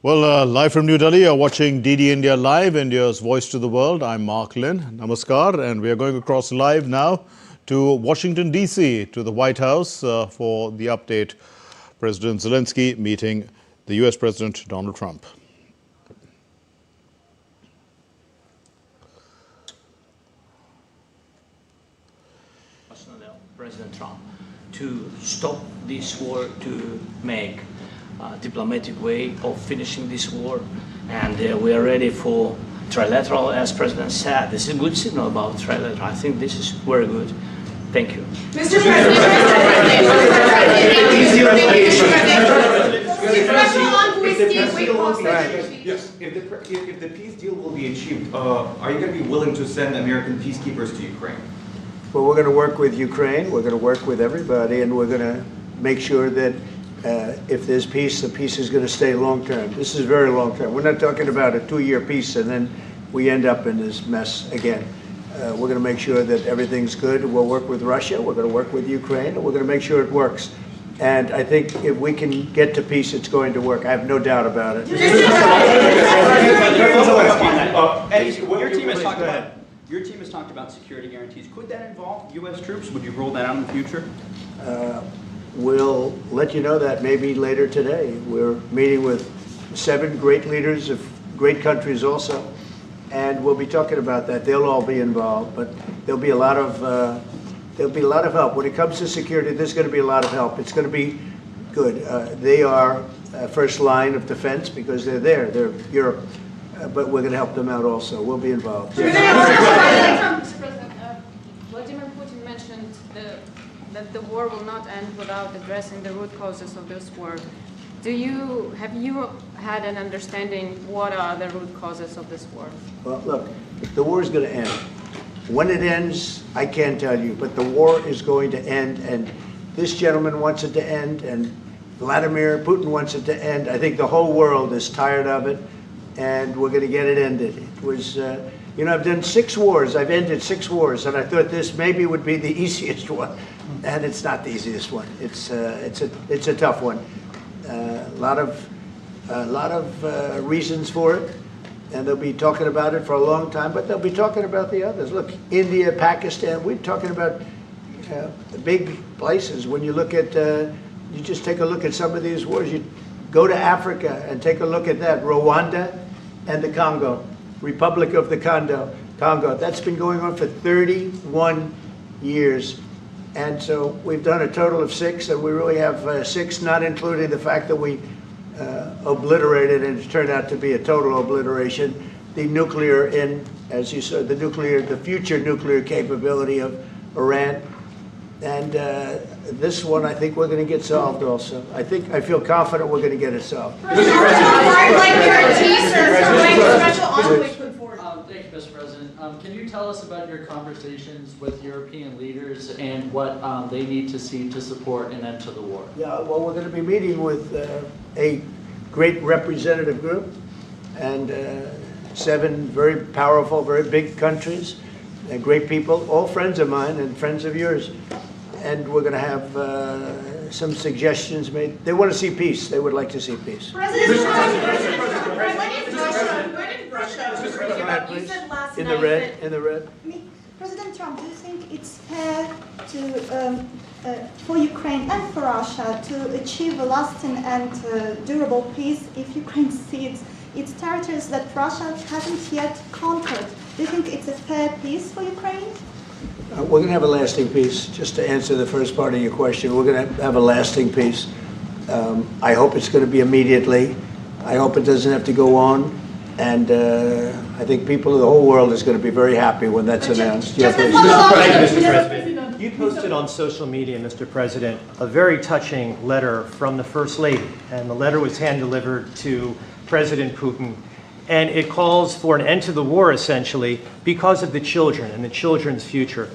Well, live from New Delhi, you're watching DD India Live, India's voice to the world. I'm Mark Lynn. Namaskar. And we are going across live now to Washington, D.C., to the White House for the update. President Zelensky meeting the U.S. President Donald Trump. President Trump to stop this war, to make a diplomatic way of finishing this war, and we are ready for trilateral, as President said. This is a good signal about trilateral. I think this is very good. Thank you. Mr. President, yes, if the peace deal will be achieved, are you going to be willing to send American peacekeepers to Ukraine? Well, we're going to work with Ukraine, we're going to work with everybody, and we're going to make sure that if there's peace, the peace is going to stay long-term. This is very long-term. We're not talking about a 2-year peace and then we end up in this mess again. We're going to make sure that everything's good. We'll work with Russia, we're going to work with Ukraine, and we're going to make sure it works. And I think if we can get to peace, it's going to work. I have no doubt about it. Your team has talked about security guarantees. Could that involve U.S. troops? Would you roll that out in the future? We'll let you know that maybe later today. We're meeting with 7 great leaders of great countries also, and we'll be talking about that. They'll all be involved, but there'll be a lot of help. When it comes to security, there's going to be a lot of help. It's going to be good. They are first line of defense because they're there. They're Europe. But we're going to help them out also. We'll be involved. Mr. President, Vladimir Putin mentioned that the war will not end without addressing the root causes of this war. Have you had an understanding what are the root causes of this war? Well, look, the war is going to end. When it ends, I can't tell you, but the war is going to end, and this gentleman wants it to end, and Vladimir Putin wants it to end. I think the whole world is tired of it, and we're going to get it ended. It was, I've done 6 wars. I've ended 6 wars, and I thought this maybe would be the easiest one, and it's not the easiest one. It's a tough one. A lot of reasons for it, and they'll be talking about it for a long time. But they'll be talking about the others. Look, India, Pakistan. We're talking about the big places. When you look at, you just take a look at some of these wars. You go to Africa and take a look at that. Rwanda and the Congo, Republic of the Congo. That's been going on for 31 years. And so we've done a total of 6, and we really have 6, not including the fact that we obliterated, and it turned out to be a total obliteration, the nuclear, as you said, the future nuclear capability of Iran. And this one, I think we're going to get solved also. I feel confident we're going to get it solved. Thank you, Mr. President. Can you tell us about your conversations with European leaders and what they need to see to support an end to the war? Yeah, well, we're going to be meeting with a great representative group and 7 very powerful, very big countries, and great people, all friends of mine and friends of yours. And we're going to have some suggestions made. They want to see peace. They would like to see peace. In the red. President Trump, do you think it's fair for Ukraine and for Russia to achieve a lasting and durable peace if Ukraine cedes its territories that Russia hasn't yet conquered? Do you think it's a fair peace for Ukraine? We're going to have a lasting peace. Just to answer the first part of your question, we're going to have a lasting peace. I hope it's going to be immediately. I hope it doesn't have to go on. And I think people of the whole world is going to be very happy when that's announced. Mr. President, you posted on social media, Mr. President, a very touching letter from the First Lady. And the letter was hand-delivered to President Putin. And it calls for an end to the war, essentially, because of the children and the children's future.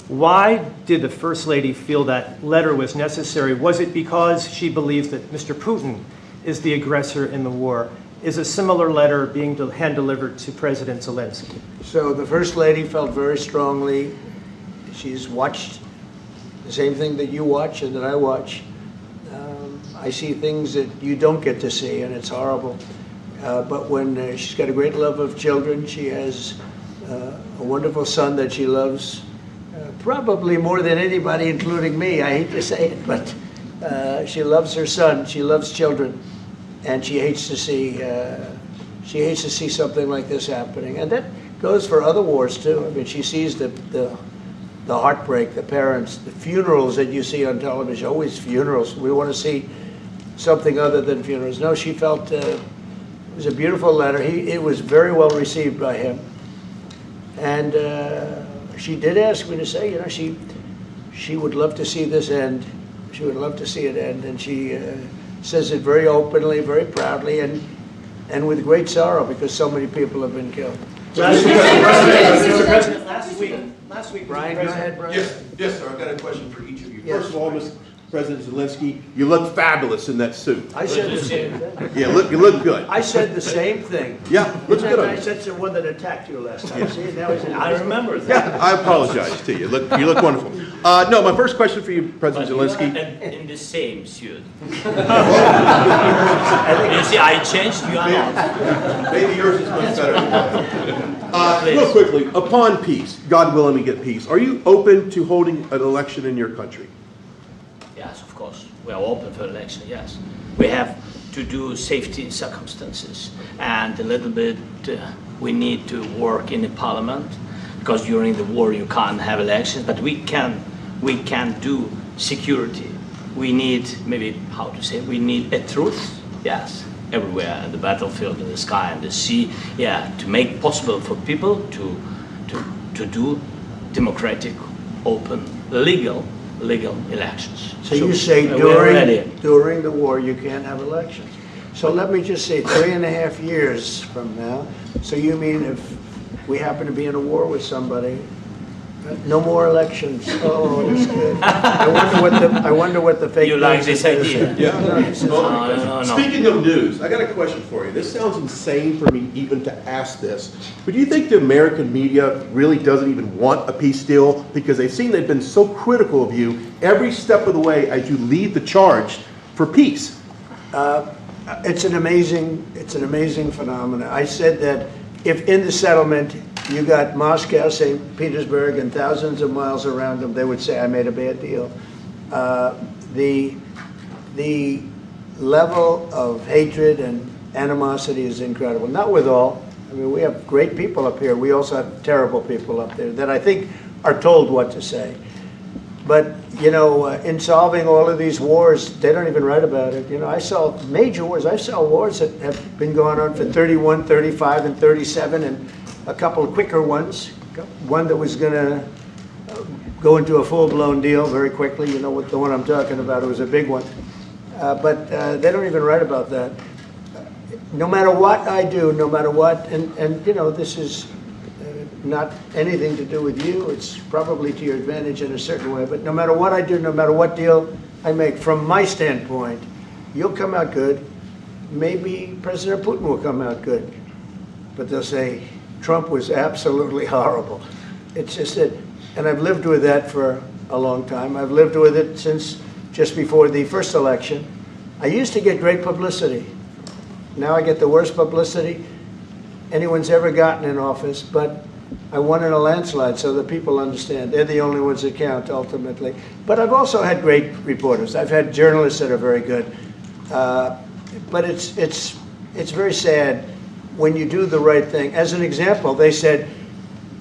Why did the First Lady feel that letter was necessary? Was it because she believes that Mr. Putin is the aggressor in the war? Is a similar letter being hand-delivered to President Zelensky? So the First Lady felt very strongly. She's watched the same thing that you watch and that I watch. I see things that you don't get to see, and it's horrible. But when she's got a great love of children, she has a wonderful son that she loves, probably more than anybody, including me. I hate to say it, but she loves her son. She loves children, and she hates to see something like this happening. And that goes for other wars too. I mean, she sees the heartbreak, the parents, the funerals that you see on television. Always funerals. We want to see something other than funerals. No, she felt it was a beautiful letter. It was very well received by him, and she did ask me to say, you know, she would love to see this end. She would love to see it end, and she says it very openly, very proudly, and with great sorrow because so many people have been killed. Mr. President, last week, Brian, go ahead, Brian. Yes, sir. I've got a question for each of you. Yes. First of all, Mr. President Zelensky, you look fabulous in that suit. I said the same thing. Yeah, you look good. I said the same thing. Yeah, looks Isn't good that on nice? you. That's the one that attacked you last time. See, now he's I remember that. Yeah, I apologize to you. You look wonderful. No, my first question for you, President Zelensky. In the same suit. You see, I changed, you are not. Maybe yours is much better than mine. Real quickly, upon peace, God willing we get peace, are you open to holding an election in your country? Yes, of course. We are open for election, yes. We have to do safety circumstances. And a little bit, we need to work in the parliament, because during the war you can't have elections, but we can do security. We need, maybe, how to say, we need a truth, yes, everywhere, in the battlefield, in the sky, and the sea, yeah, to make possible for people to do democratic, open, legal elections. So you say during the war you can't have elections. So let me just say 3.5 years from now. So you mean if we happen to be in a war with somebody, no more elections? Oh, that's good. I wonder what the fake You news like this is gonna idea? say. Yeah. No. Speaking of news, I got a question for you. This sounds insane for me even to ask this, but do you think the American media really doesn't even want a peace deal because they've been so critical of you every step of the way as you lead the charge for peace? It's an amazing phenomenon. I said that if in the settlement you got Moscow, St. Petersburg, and thousands of miles around them, they would say, I made a bad deal. The level of hatred and animosity is incredible. Not with all. I mean, we have great people up here. We also have terrible people up there that I think are told what to say. But, you know, in solving all of these wars, they don't even write about it. You know, I saw major wars. I saw wars that have been going on for 31, 35, and 37, and a couple of quicker ones. One that was going to go into a full-blown deal very quickly. You know what the one I'm talking about. It was a big one. But they don't even write about that. No matter what I do, no matter what, and you know, this is not anything to do with you. It's probably to your advantage in a certain way. But no matter what I do, no matter what deal I make, from my standpoint, you'll come out good. Maybe President Putin will come out good. But they'll say, Trump was absolutely horrible. It's just it. And I've lived with that for a long time. I've lived with it since just before the first election. I used to get great publicity. Now I get the worst publicity anyone's ever gotten in office, but I won in a landslide, so that people understand. They're the only ones that count, ultimately. But I've also had great reporters. I've had journalists that are very good. But it's very sad when you do the right thing. As an example, they said,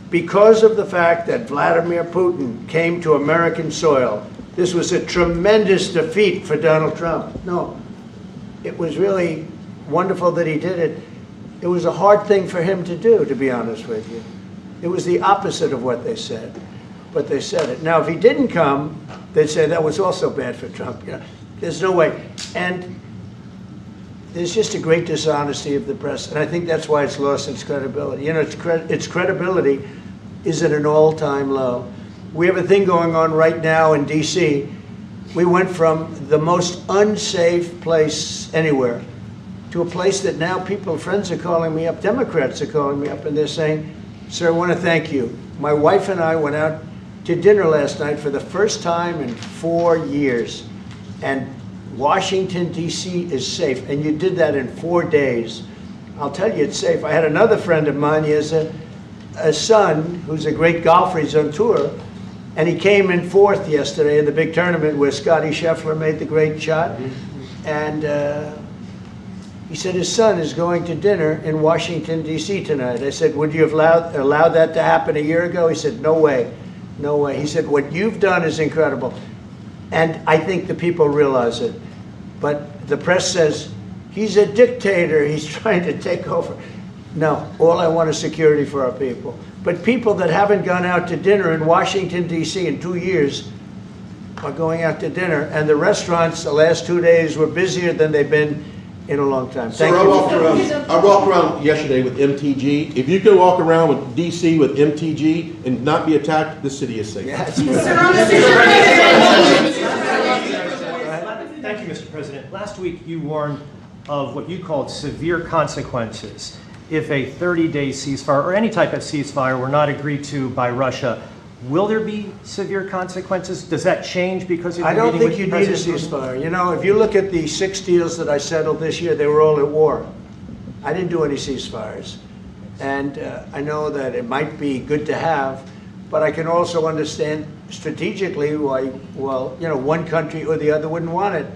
because of the fact that Vladimir Putin came to American soil, this was a tremendous defeat for Donald Trump. No, it was really wonderful that he did it. It was a hard thing for him to do, to be honest with you. It was the opposite of what they said, but they said it. Now, if he didn't come, they'd say that was also bad for Trump. You know, there's no way. And there's just a great dishonesty of the press, and I think that's why it's lost its credibility. You know, its credibility is at an all-time low. We have a thing going on right now in D.C. We went from the most unsafe place anywhere to a place that now friends are calling me up, Democrats are calling me up, and they're saying, sir, I want to thank you. My wife and I went out to dinner last night for the first time in 4 years, and Washington, D.C. is safe, and you did that in 4 days. I'll tell you it's safe. I had another friend of mine, he has a son who's a great golfer, he's on tour, and he came in fourth yesterday in the big tournament where Scotty Scheffler made the great shot. And he said his son is going to dinner in Washington, D.C. tonight. I said, would you have allowed that to happen a year ago? He said, no way, no way. He said, what you've done is incredible. And I think the people realize it. But the press says, he's a dictator, he's trying to take over. No, all I want is security for our people. But people that haven't gone out to dinner in Washington, D.C. in 2 years are going out to dinner. And the restaurants the last 2 days were busier than they've been in a long time. Sir, I walked around yesterday with MTG. If you could walk around with DC with MTG and not be attacked, the city is safe. Yes. Thank you, Mr. President. Last week you warned of what you called severe consequences if a 30-day ceasefire or any type of ceasefire were not agreed to by Russia. Will there be severe consequences? Does that change because of I the don't meeting think you with need a President Putin? ceasefire. You know, if you look at the 6 deals that I settled this year, they were all at war. I didn't do any ceasefires. And I know that it might be good to have, but I can also understand strategically why, well, you know, one country or the other wouldn't want it.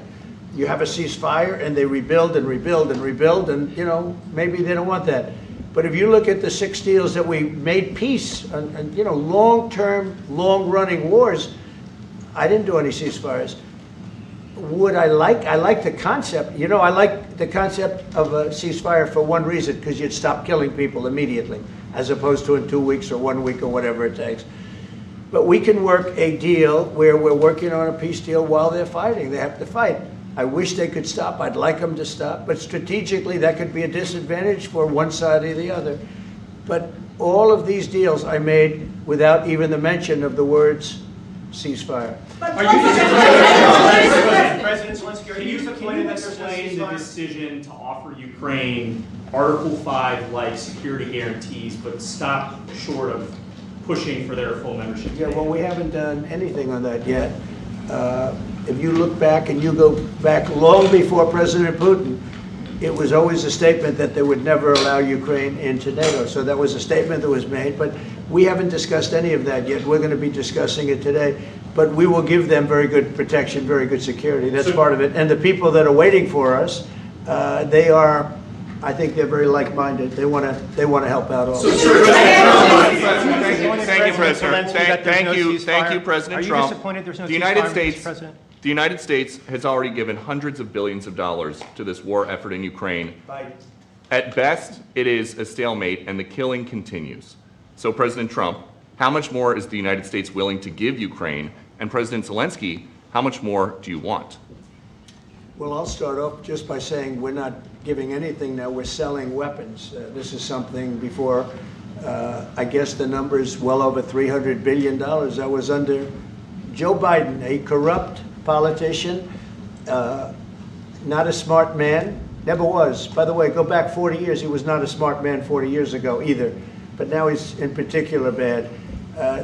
You have a ceasefire and they rebuild and rebuild and rebuild, and, you know, maybe they don't want that. But if you look at the 6 deals that we made peace and you know, long-term, long-running wars, I didn't do any ceasefires. Would I like the concept. You know, I like the concept of a ceasefire for one reason, because you'd stop killing people immediately, as opposed to in 2 weeks or 1 week or whatever it takes. But we can work a deal where we're working on a peace deal while they're fighting. They have to fight. I wish they could stop. I'd like them to stop. But strategically, that could be a disadvantage for one side or the other. But all of these deals I made without even the mention of the words ceasefire. President Zelensky, are you disappointed that there's no explain the ceasefire? decision to offer Ukraine Article 5-like security guarantees, but stop short of pushing for their full membership? Yeah, well, we haven't done anything on that yet. If you look back and you go back long before President Putin, it was always a statement that they would never allow Ukraine into NATO. So that was a statement that was made, but we haven't discussed any of that yet. We're going to be discussing it today. But we will give them very good protection, very good security. That's part of it. And the people that are waiting for us, they are, I think they're very like-minded. They want to help out all. Thank you, President. Thank you, President Trump. Are you disappointed there's no The ceasefire, United Mr. States, President? the United States has already given hundreds of billions of dollars to this war effort in Ukraine. At best, it is a stalemate, and the killing continues. So, President Trump, how much more is the United States willing to give Ukraine? And President Zelensky, how much more do you want? Well, I'll start off just by saying we're not giving anything now. We're selling weapons. This is something before, I guess the number is well over $300 billion. That was under Joe Biden, a corrupt politician, not a smart man, never was. By the way, go back 40 years, he was not a smart man 40 years ago either. But now he's in particular bad.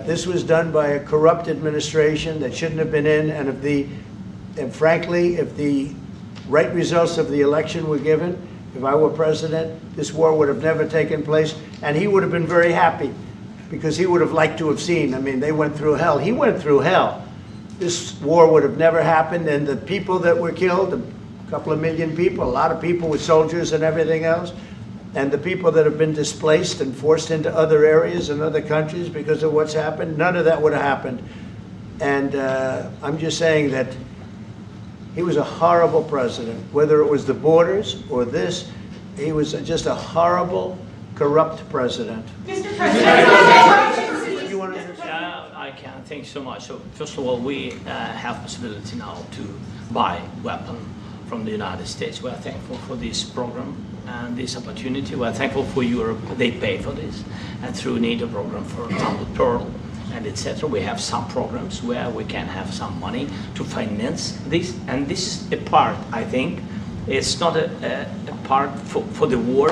This was done by a corrupt administration that shouldn't have been in, and frankly, if the right results of the election were given, if I were president, this war would have never taken place, and he would have been very happy, because he would have liked to have seen. I mean, they went through hell. He went through hell. This war would have never happened, and the people that were killed, a couple of million people, a lot of people with soldiers and everything else, and the people that have been displaced and forced into other areas and other countries because of what's happened, none of that would have happened. And I'm just saying that he was a horrible president, whether it was the borders or this. He was just a horrible, corrupt president. Mr. President, I can. Thank you so much. So first of all, we have possibility now to buy weapon from the United States. We are thankful for this program and this opportunity. We are thankful for Europe. They pay for this, and through NATO program, for example, Pearl and etc. We have some programs where we can have some money to finance this, and this is a part. I think it's not a part for the war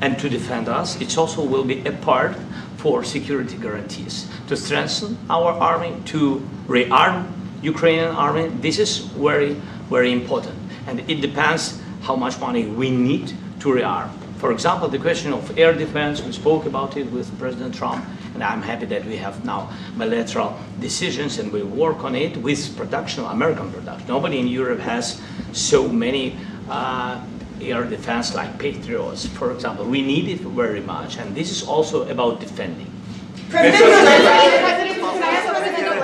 and to defend us. It also will be a part for security guarantees, to strengthen our army, to rearm Ukrainian army. This is very, very important. And it depends how much money we need to rearm. For example, the question of air defense, we spoke about it with President Trump, and I'm happy that we have now bilateral decisions and we work on it with production, American production. Nobody in Europe has so many air defense like Patriots, for example. We need it very much, and this is also about defending.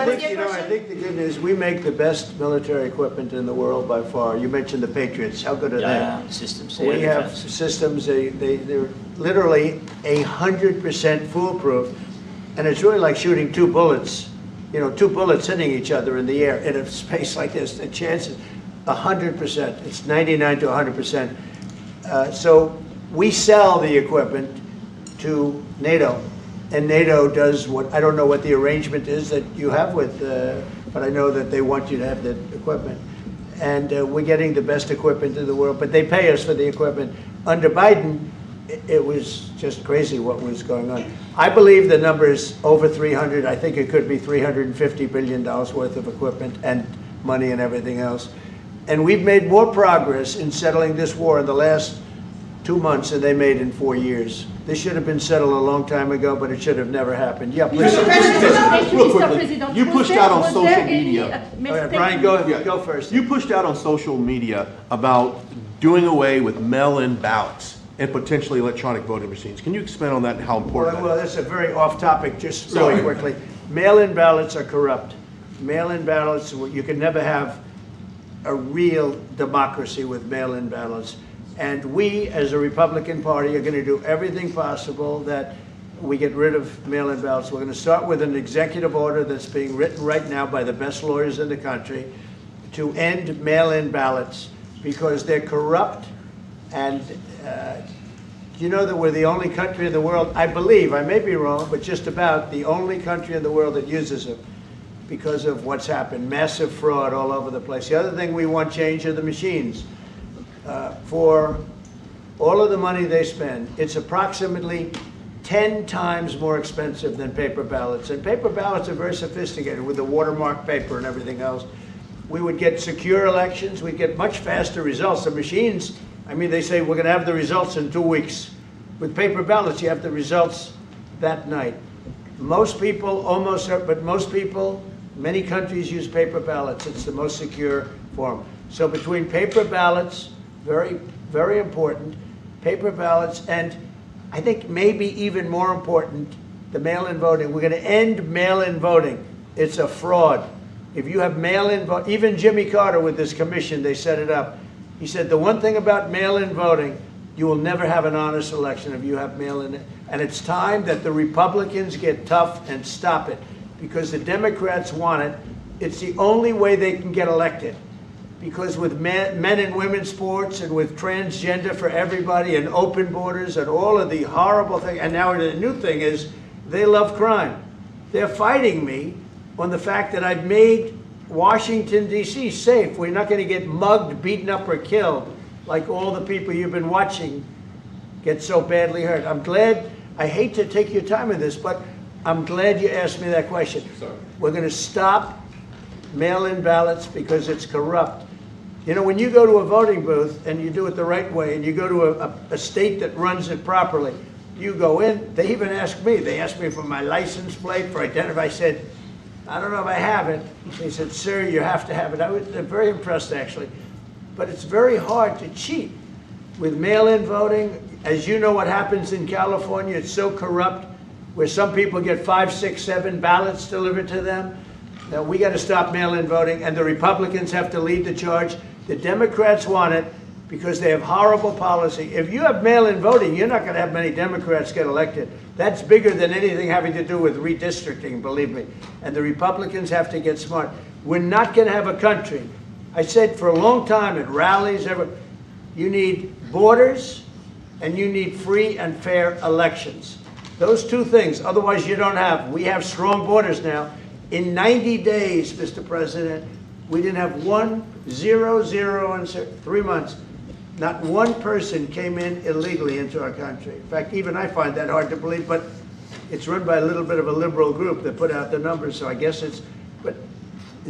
I think the good news, we make the best military equipment in the world by far. You mentioned the Patriots. How good are they? Systems. We have systems, they're literally 100% foolproof. And it's really like shooting two bullets, you know, two bullets hitting each other in the air in a space like this. The chance is 100%. It's 99 to 100%. So we sell the equipment to NATO. And NATO does what, I don't know what the arrangement is that you have with, but I know that they want you to have the equipment. And we're getting the best equipment in the world, but they pay us for the equipment. Under Biden, it was just crazy what was going on. I believe the number is over 300. I think it could be $350 billion worth of equipment and money and everything else. And we've made more progress in settling this war in the last 2 months than they made in 4 years. This should have been settled a long time ago, but it should have never happened. Yeah, please. Real quickly, you pushed out on social media. Brian, go first. You pushed out on social media about doing away with mail-in ballots and potentially electronic voting machines. Can you expand on that and how important Well, that is? that's a very off-topic, just really quickly. Mail-in ballots are corrupt. Mail-in ballots, you can never have a real democracy with mail-in ballots. And we, as a Republican Party, are going to do everything possible that we get rid of mail-in ballots. We're going to start with an executive order that's being written right now by the best lawyers in the country to end mail-in ballots because they're corrupt. And you know that we're the only country in the world, I believe, I may be wrong, but just about the only country in the world that uses them because of what's happened. Massive fraud all over the place. The other thing we want change are the machines. For all of the money they spend, it's approximately 10 times more expensive than paper ballots. And paper ballots are very sophisticated with the watermark paper and everything else. We would get secure elections. We'd get much faster results. The machines, I mean, they say we're going to have the results in 2 weeks. With paper ballots, you have the results that night. Most people, but most people, many countries use paper ballots. It's the most secure form. So between paper ballots, very, very important, paper ballots, and I think maybe even more important, the mail-in voting. We're going to end mail-in voting. It's a fraud. If you have mail-in vote, even Jimmy Carter with this commission, they set it up. He said the one thing about mail-in voting, you will never have an honest election if you have mail-in. And it's time that the Republicans get tough and stop it because the Democrats want it. It's the only way they can get elected. Because with men and women's sports and with transgender for everybody and open borders and all of the horrible things, and now the new thing is they love crime. They're fighting me on the fact that I've made Washington, D.C. safe. We're not going to get mugged, beaten up, or killed like all the people you've been watching get so badly hurt. I'm glad, I hate to take your time with this, but I'm glad you asked me that question. Sorry. We're going to stop mail-in ballots because it's corrupt. You know, when you go to a voting booth and you do it the right way and you go to a state that runs it properly, you go in, they even ask me, they asked me for my license plate, for identity. I said, I don't know if I have it. They said, sir, you have to have it. I was very impressed, actually. But it's very hard to cheat with mail-in voting. As you know what happens in California, it's so corrupt, where some people get 5, 6, 7 ballots delivered to them. Now, we got to stop mail-in voting, and the Republicans have to lead the charge. The Democrats want it because they have horrible policy. If you have mail-in voting, you're not going to have many Democrats get elected. That's bigger than anything having to do with redistricting, believe me. And the Republicans have to get smart. We're not going to have a country. I said for a long time at rallies, you need borders and you need free and fair elections. Those two things, otherwise you don't have. We have strong borders now. In 90 days, Mr. President, we didn't have 0 in 3 months. Not one person came in illegally into our country. In fact, even I find that hard to believe, but it's run by a little bit of a liberal group that put out the numbers, so I guess it's, but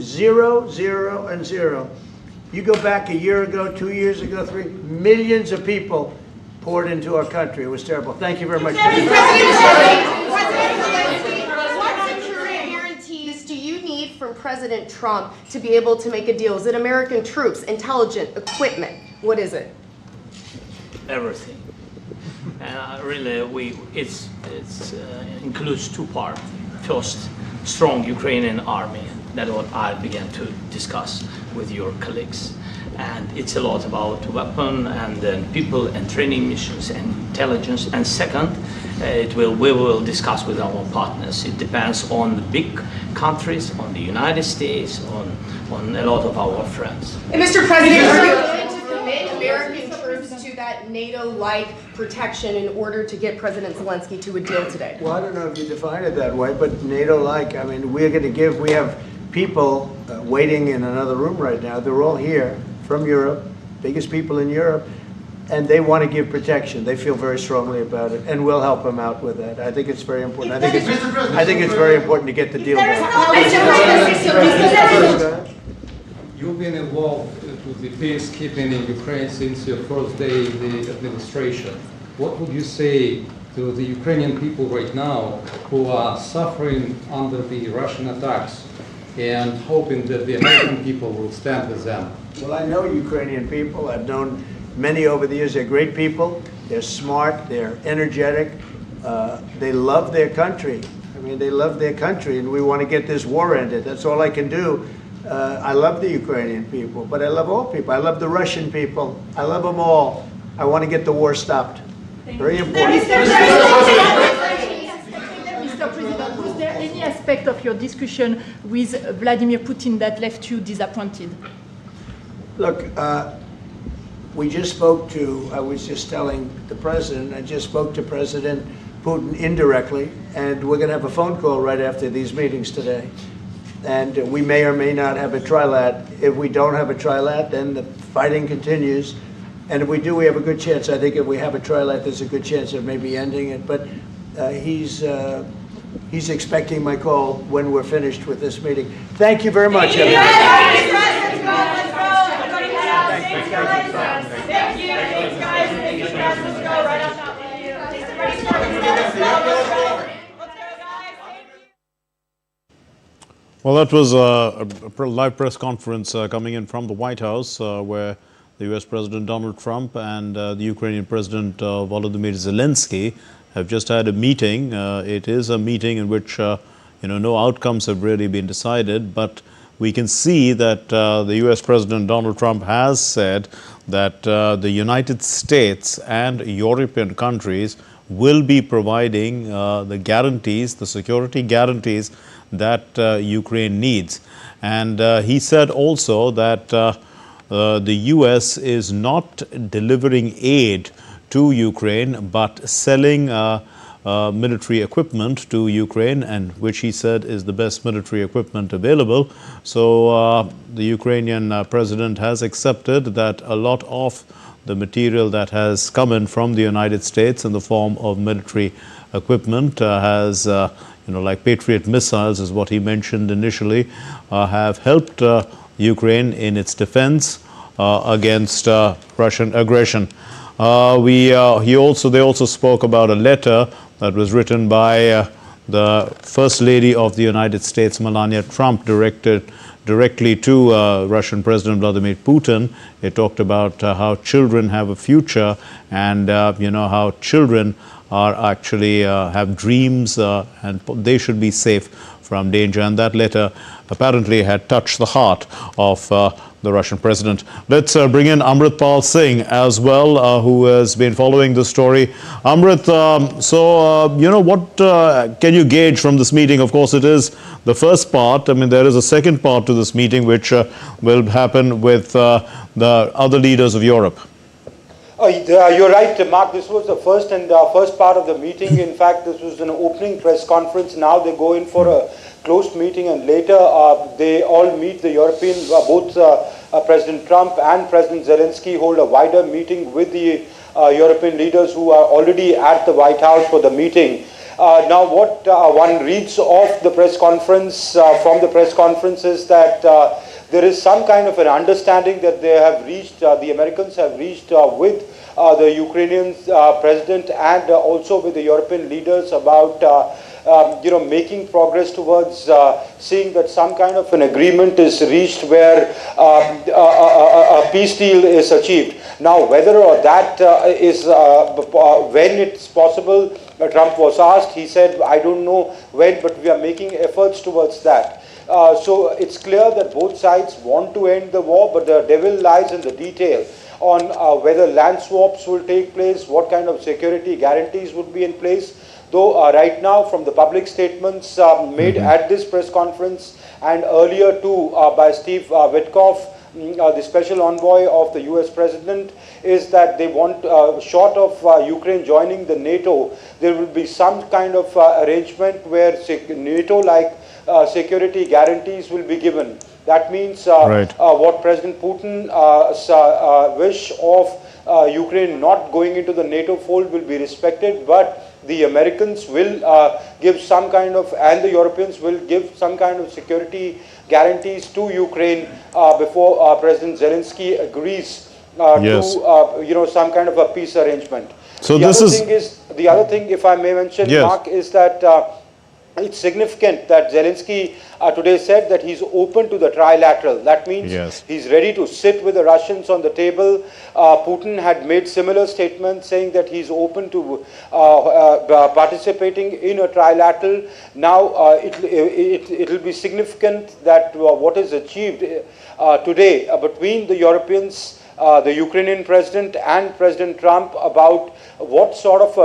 0, 0, and 0. You go back a year ago, 2 years ago, 3, millions of people poured into our country. It was terrible. Thank you very much. What security guarantees do you need from President Trump to be able to make a deal? Is it American troops, intelligence, equipment? What is it? Everything. And really, it includes two parts. First, strong Ukrainian army. That's what I began to discuss with your colleagues. And it's a lot about weapon and then people and training missions and intelligence. And second, we will discuss with our partners. It depends on the big countries, on the United States, on a lot of our friends. And Mr. President, are you willing to commit American troops to that NATO-like protection in order to get President Zelensky to a deal today? Well, I don't know if you define it that way, but NATO-like, I mean, we have people waiting in another room right now. They're all here from Europe, biggest people in Europe, and they want to give protection. They feel very strongly about it, and we'll help them out with that. I think it's very important. I think it's very important to get the deal done. You've been involved with the peacekeeping in Ukraine since your first day in the administration. What would you say to the Ukrainian people right now who are suffering under the Russian attacks and hoping that the American people will stand with them? Well, I know Ukrainian people. I've known many over the years. They're great people. They're smart. They're energetic. They love their country. I mean, they love their country, and we want to get this war ended. That's all I can do. I love the Ukrainian people, but I love all people. I love the Russian people. I love them all. I want to get the war stopped. Very important. Mr. President, was there any aspect of your discussion with Vladimir Putin that left you disappointed? Look, we just spoke to, I was just telling the president, I just spoke to President Putin indirectly, and we're going to have a phone call right after these meetings today. And we may or may not have a trilat. If we don't have a trilat, then the fighting continues. And if we do, we have a good chance. I think if we have a trilat, there's a good chance of maybe ending it. But he's expecting my call when we're finished with this meeting. Thank you very much, everybody. Well, that was a live press conference coming in from the White House where the U.S. President Donald Trump and the Ukrainian President Volodymyr Zelensky have just had a meeting. It is a meeting in which no outcomes have really been decided, but we can see that the U.S. President Donald Trump has said that the United States and European countries will be providing the guarantees, the security guarantees that Ukraine needs. And he said also that the U.S. is not delivering aid to Ukraine, but selling military equipment to Ukraine, and which he said is the best military equipment available. So the Ukrainian president has accepted that a lot of the material that has come in from the United States in the form of military equipment has, like Patriot missiles is what he mentioned initially, have helped Ukraine in its defense against Russian aggression. They also spoke about a letter that was written by the First Lady of the United States, Melania Trump, directly to Russian President Vladimir Putin. It talked about how children have a future and how children are actually have dreams and they should be safe from danger. And that letter apparently had touched the heart of the Russian president. Let's bring in Amritpal Singh as well, who has been following the story. Amrit, what can you gauge from this meeting? Of course, it is the first part. I mean, there is a second part to this meeting, which will happen with the other leaders of Europe. You're right, Mark. This was the first part of the meeting. In fact, this was an opening press conference. Now they go in for a closed meeting, and later they all meet. The European, both President Trump and President Zelensky hold a wider meeting with the European leaders who are already at the White House for the meeting. Now, what one reads off the press conference, from the press conference, is that there is some kind of an understanding that they have reached, the Americans have reached with the Ukrainian president and also with the European leaders about making progress towards seeing that some kind of an agreement is reached where a peace deal is achieved. Now, whether or that is when it's possible, Trump was asked, he said, I don't know when, but we are making efforts towards that. So it's clear that both sides want to end the war, but the devil lies in the detail on whether land swaps will take place, what kind of security guarantees would be in place. Though right now, from the public statements made at this press conference and earlier too by Steve Witkoff, the special envoy of the US president, is that they want, short of Ukraine joining the NATO, there will be some kind of arrangement where NATO-like security guarantees will be given. That means what President Putin's wish of Ukraine not going into the NATO fold will be respected, but the Americans will give some kind of, and the Europeans will give some kind of security guarantees to Ukraine before President Zelensky agrees to some kind of a peace arrangement. So the other thing, if I may mention, Mark, is that it's significant that Zelensky today said that he's open to the trilateral. That means he's ready to sit with the Russians on the table. Putin had made similar statements saying that he's open to participating in a trilateral. Now it'll be significant that what is achieved today between the Europeans, the Ukrainian president and President Trump about what sort of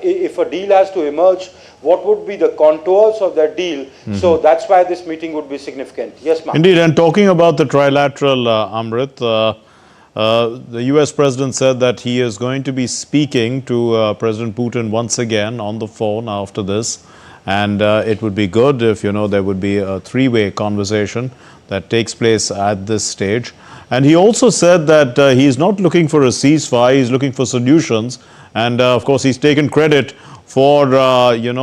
if a deal has to emerge, what would be the contours of that deal. So that's why this meeting would be significant. Yes, Mark. Indeed, and talking about the trilateral, Amrit, the US president said that he is going to be speaking to President Putin once again on the phone after this. And it would be good if, there would be a three-way conversation that takes place at this stage. And he also said that he is not looking for a ceasefire, he's looking for solutions. And of course, he's taken credit for,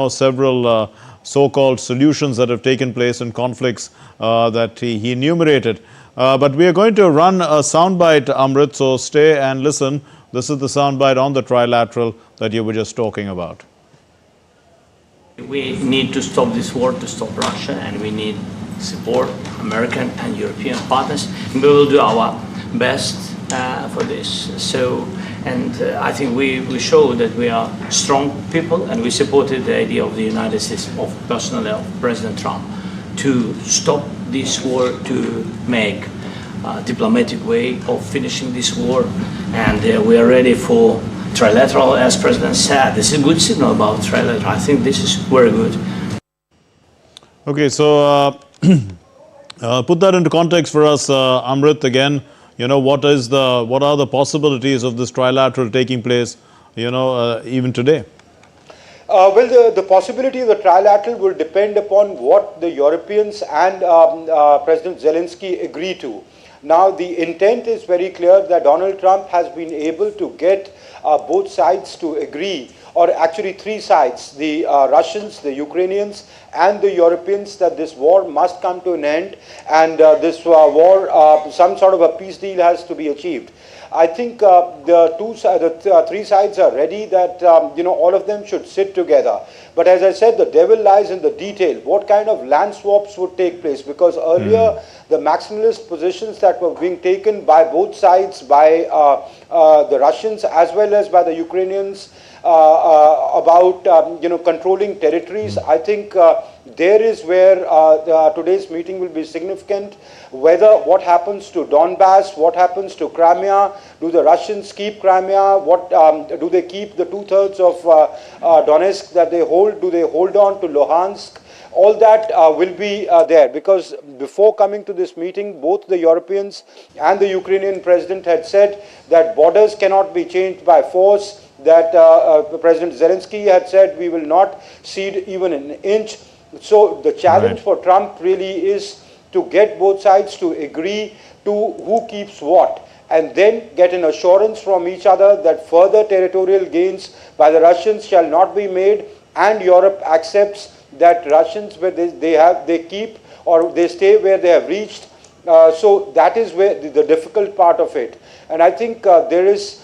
several so-called solutions that have taken place in conflicts that he enumerated. But we are going to run a soundbite, Amrit, so stay and listen. This is the soundbite on the trilateral that you were just talking about. We need to stop this war, to stop Russia, and we need support American and European partners. And we will do our best for this. I think we show that we are strong people, and we supported the idea of the United States, personally of President Trump, to stop this war, to make a diplomatic way of finishing this war. And we are ready for trilateral, as President said. This is a good signal about trilateral. I think this is very good. Okay, so put that into context for us, Amrit, again. What are the possibilities of this trilateral taking place, even today? Well, the possibility of the trilateral will depend upon what the Europeans and President Zelensky agree to. Now, the intent is very clear that Donald Trump has been able to get both sides to agree, or actually three sides, the Russians, the Ukrainians, and the Europeans, that this war must come to an end, and this war, some sort of a peace deal has to be achieved. I think the three sides are ready, that all of them should sit together. But as I said, the devil lies in the detail. What kind of land swaps would take place? Because earlier, the maximalist positions that were being taken by both sides, by the Russians as well as by the Ukrainians, about controlling territories. I think there is where today's meeting will be significant. Whether what happens to Donbass, what happens to Crimea, do the Russians keep Crimea? What do they keep the 2/3 of Donetsk that they hold? Do they hold on to Luhansk? All that will be there, because before coming to this meeting, both the Europeans and the Ukrainian president had said that borders cannot be changed by force, that President Zelensky had said we will not cede even an inch. So the challenge for Trump really is to get both sides to agree to who keeps what, and then get an assurance from each other that further territorial gains by the Russians shall not be made, and Europe accepts that Russians, where they keep or they stay where they have reached. So that is where the difficult part of it. And I think there is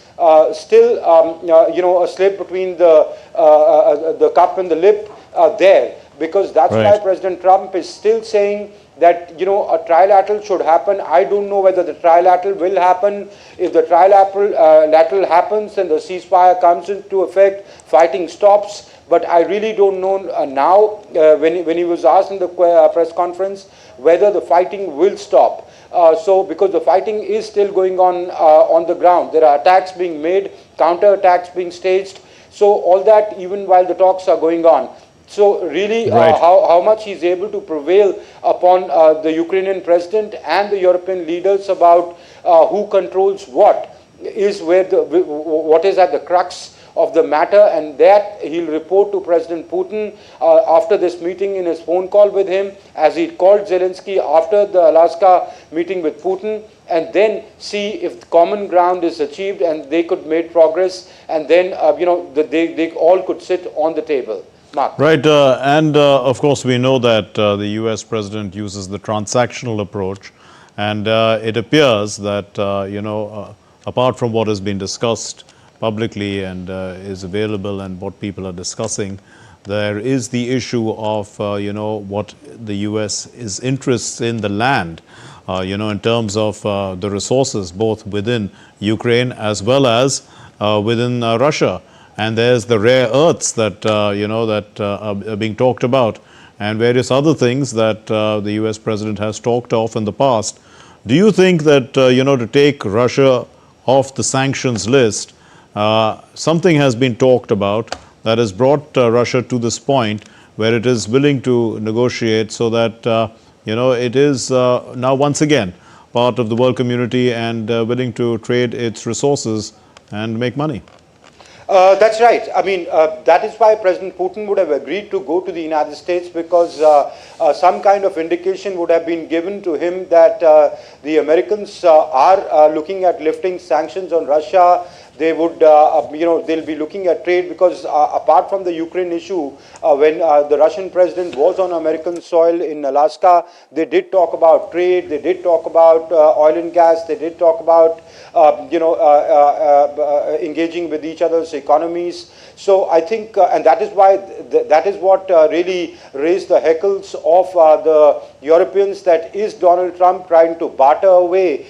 still, a slip between the cup and the lip there, because that's why President Trump is still saying that, a trilateral should happen. I don't know whether the trilateral will happen. If the trilateral happens, then the ceasefire comes into effect, fighting stops. But I really don't know now, when he was asked in the press conference, whether the fighting will stop. Because the fighting is still going on the ground. There are attacks being made, counter-attacks being staged. So all that, even while the talks are going on. So really, how much he's able to prevail upon the Ukrainian president and the European leaders about who controls what is what is at the crux of the matter, and that he'll report to President Putin after this meeting in his phone call with him, as he called Zelensky after the Alaska meeting with Putin, and then see if common ground is achieved and they could make progress, and then they all could sit on the table. Mark. Right, and of course we know that the US president uses the transactional approach, and it appears that, apart from what has been discussed publicly and is available and what people are discussing, there is the issue of, what the US interests in the land, in terms of the resources both within Ukraine as well as within Russia. And there's the rare earths that, are being talked about, and various other things that the US president has talked of in the past. Do you think that, to take Russia off the sanctions list, something has been talked about that has brought Russia to this point where it is willing to negotiate so that, it is now once again part of the world community and willing to trade its resources and make money? That's right. I mean, that is why President Putin would have agreed to go to the United States, because some kind of indication would have been given to him that the Americans are looking at lifting sanctions on Russia. They would, they'll be looking at trade, because apart from the Ukraine issue, when the Russian president was on American soil in Alaska, they did talk about trade, they did talk about oil and gas, they did talk about, engaging with each other's economies. So I think, and that is why, that is what really raised the heckles of the Europeans, that is Donald Trump trying to barter away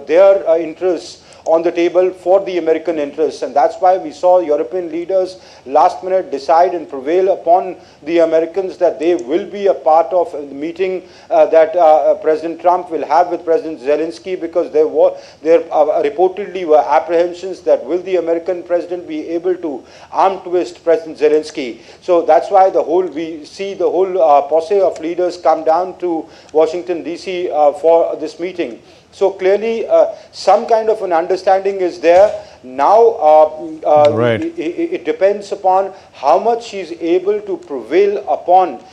their interests on the table for the American interests. And that's why we saw European leaders last minute decide and prevail upon the Americans that they will be a part of the meeting that President Trump will have with President Zelensky, because there reportedly were apprehensions that will the American president be able to arm twist President Zelensky. So that's why we see the whole posse of leaders come down to Washington DC for this meeting. So clearly, some kind of an understanding is there. Now, it depends upon how much he's able to prevail upon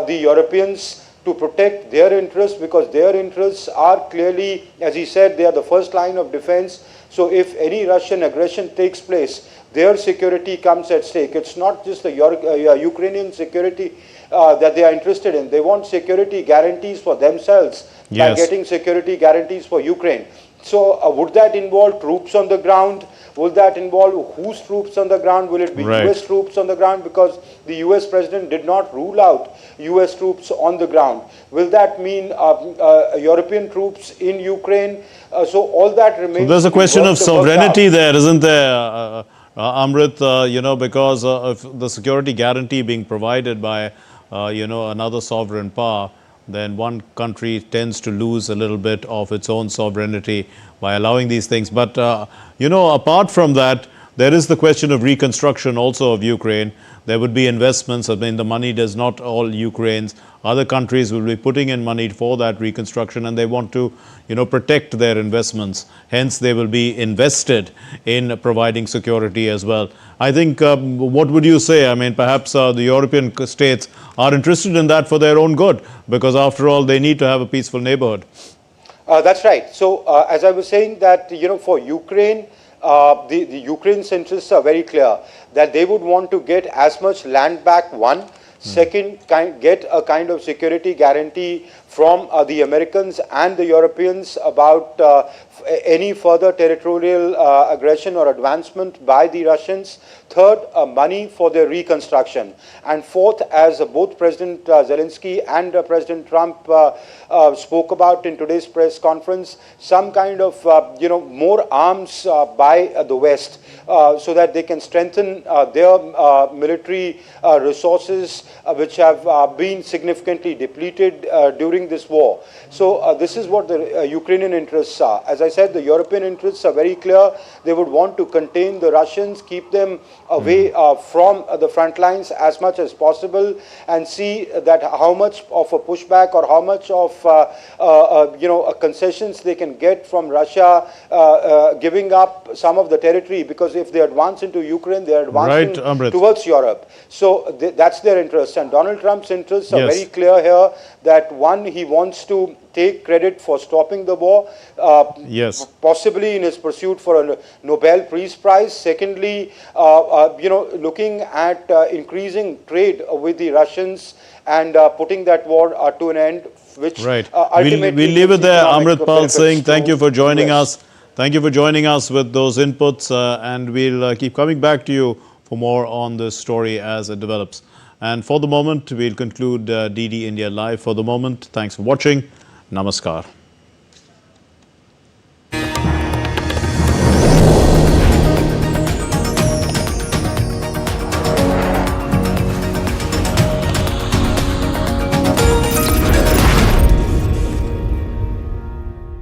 the Europeans to protect their interests, because their interests are clearly, as he said, they are the first line of defense. So if any Russian aggression takes place, their security comes at stake. It's not just the Ukrainian security that they are interested in. They want security guarantees for themselves by getting security guarantees for Ukraine. So would that involve troops on the ground? Will that involve whose troops on the ground? Will it be US troops on the ground? Because the US president did not rule out US troops on the ground. Will that mean European troops in Ukraine? So all that remains. So there's a question of sovereignty there, isn't there, Amrit? Because of the security guarantee being provided by, another sovereign power, then one country tends to lose a little bit of its own sovereignty by allowing these things. But, apart from that, there is the question of reconstruction also of Ukraine. There would be investments. I mean, the money does not all Ukraine's. Other countries will be putting in money for that reconstruction, and they want to, protect their investments. Hence, they will be invested in providing security as well. I think, what would you say? I mean, perhaps the European states are interested in that for their own good, because after all, they need to have a peaceful neighborhood. That's right. So, as I was saying that, for Ukraine, the Ukraine's interests are very clear, that they would want to get as much land back, one. Second, get a kind of security guarantee from the Americans and the Europeans about any further territorial aggression or advancement by the Russians. Third, money for their reconstruction. And fourth, as both President Zelensky and President Trump spoke about in today's press conference, some kind of more arms by the West so that they can strengthen their military resources which have been significantly depleted during this war. So this is what the Ukrainian interests are. As I said, the European interests are very clear. They would want to contain the Russians, keep them away from the front lines as much as possible, and see that how much of a pushback or how much of concessions they can get from Russia giving up some of the territory, because if they advance into Ukraine, they are advancing towards Europe. So that's their interest. And Donald Trump's interests are very clear here, that one, he wants to take credit for stopping the war, possibly in his pursuit for a Nobel Peace Prize. Secondly, looking at increasing trade with the Russians and putting that war to an end, which ultimately we'll leave it there. Amritpal Singh, thank you for joining us. Thank you for joining us with those inputs, and we'll keep coming back to you for more on this story as it develops. And for the moment, we'll conclude DD India Live for the moment. Thanks for watching. Namaskar.